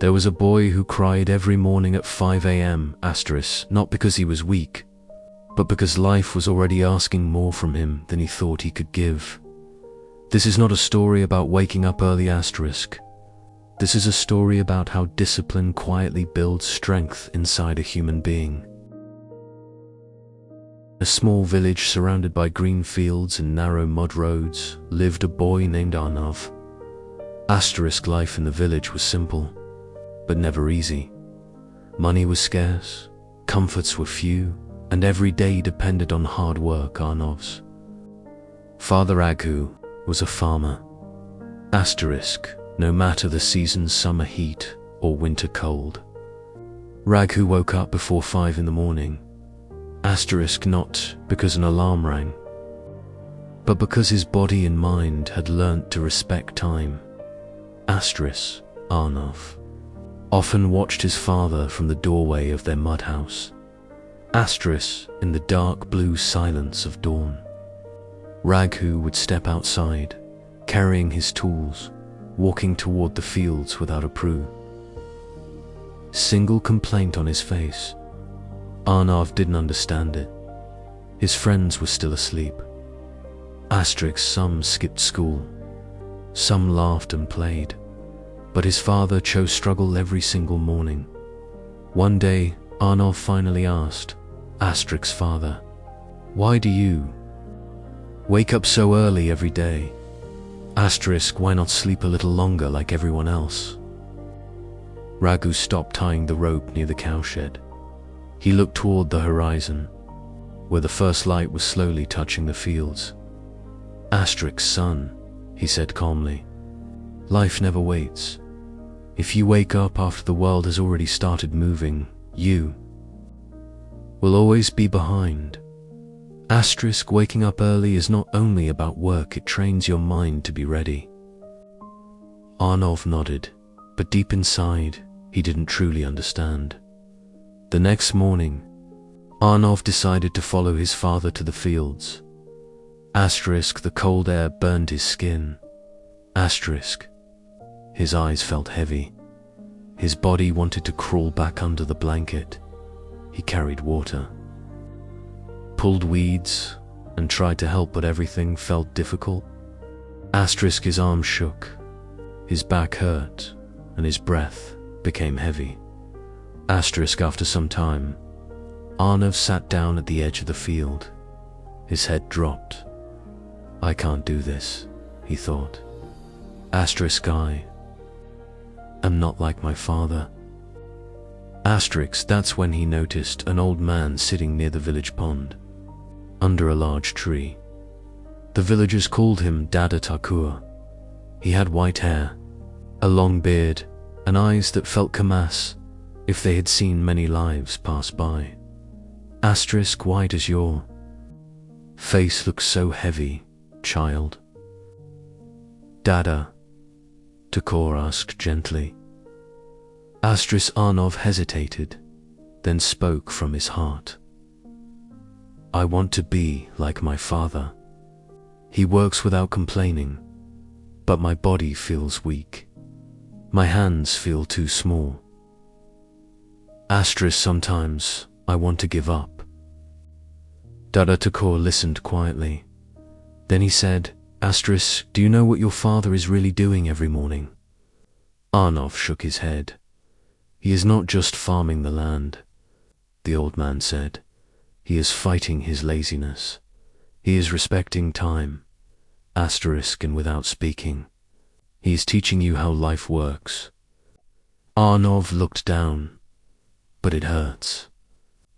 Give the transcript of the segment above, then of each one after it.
There was a boy who cried every morning at 5 a.m. Not because he was weak, but because life was already asking more from him than he thought he could give. This is not a story about waking up early. This is a story about how discipline quietly builds strength inside a human being. In a small village surrounded by green fields and narrow mud roads lived a boy named Arnav. Life in the village was simple, but never easy. Money was scarce, comforts were few, and every day depended on hard work. Arnav's father Raghu was a farmer. No matter the season's summer heat or winter cold. Raghu woke up before 5 in the morning. Not because an alarm rang, but because his body and mind had learnt to respect time. Arnav often watched his father from the doorway of their mud house. In the dark blue silence of dawn. Raghu would step outside, carrying his tools, walking toward the fields without a single complaint on his face. Arnav didn't understand it. His friends were still asleep. Some skipped school, some laughed and played, but his father chose struggle every single morning. One day, Arnav finally asked father, "Why do you wake up so early every day? Why not sleep a little longer like everyone else?" Raghu stopped tying the rope near the cowshed. He looked toward the horizon, where the first light was slowly touching the fields. "Son," he said calmly, "life never waits. If you wake up after the world has already started moving, you will always be behind." Waking up early is not only about work, it trains your mind to be ready. Arnav nodded, but deep inside, he didn't truly understand. The next morning, Arnav decided to follow his father to the fields. The cold air burned his skin. His eyes felt heavy. His body wanted to crawl back under the blanket. He carried water, pulled weeds, and tried to help, but everything felt difficult. His arms shook, his back hurt, and his breath became heavy. After some time, Arnav sat down at the edge of the field. His head dropped. "I can't do this," he thought. I am not like my father. That's when he noticed an old man sitting near the village pond, under a large tree. The villagers called him Dada Thakur. He had white hair, a long beard, and eyes that felt kamas, if they had seen many lives pass by. "Why does your face look so heavy, child?" "Dada," Thakur asked gently. Arnav hesitated, then spoke from his heart. "I want to be like my father. He works without complaining, but my body feels weak. My hands feel too small. Sometimes I want to give up." Dada Thakur listened quietly. Then he said, "Do you know what your father is really doing every morning?" Arnav shook his head. "He is not just farming the land," the old man said. "He is fighting his laziness. He is respecting time. And without speaking, he is teaching you how life works." Arnav looked down. "But it hurts,"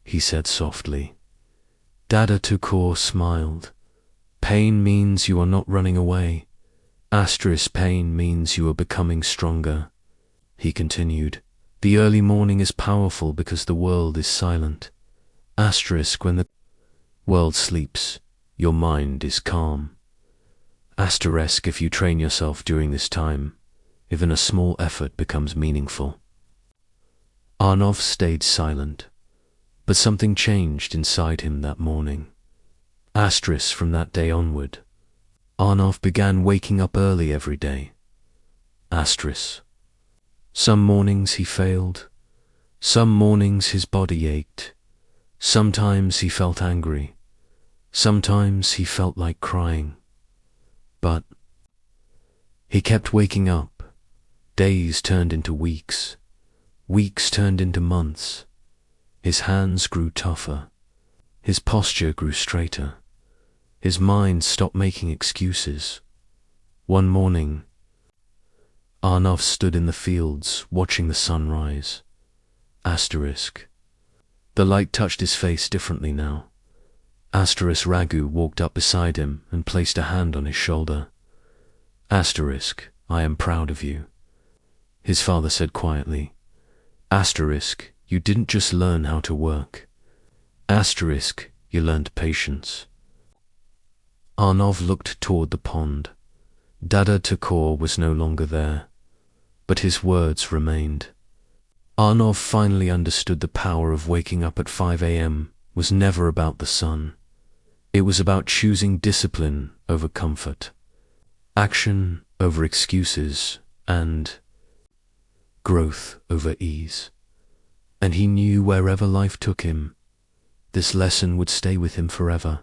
he said softly. Dada Thakur smiled. "Pain means you are not running away. Pain means you are becoming stronger." He continued, "The early morning is powerful because the world is silent. When the world sleeps, your mind is calm. If you train yourself during this time, even a small effort becomes meaningful." Arnav stayed silent, but something changed inside him that morning. From that day onward, Arnav began waking up early every day. Some mornings he failed. Some mornings his body ached. Sometimes he felt angry. Sometimes he felt like crying. But he kept waking up. Days turned into weeks. Weeks turned into months. His hands grew tougher. His posture grew straighter. His mind stopped making excuses. One morning, Arnav stood in the fields watching the sun rise. Asterisk. The light touched his face differently now. Asterisk. Raghu walked up beside him and placed a hand on his shoulder. Asterisk. I am proud of you, his father said quietly. Asterisk. You didn't just learn how to work. Asterisk. You learned patience. Arnav looked toward the pond. Dada Thakur was no longer there, but his words remained. Arnav finally understood the power of waking up at 5 a.m. was never about the sun. It was about choosing discipline over comfort, action over excuses, and growth over ease. And he knew wherever life took him, this lesson would stay with him forever.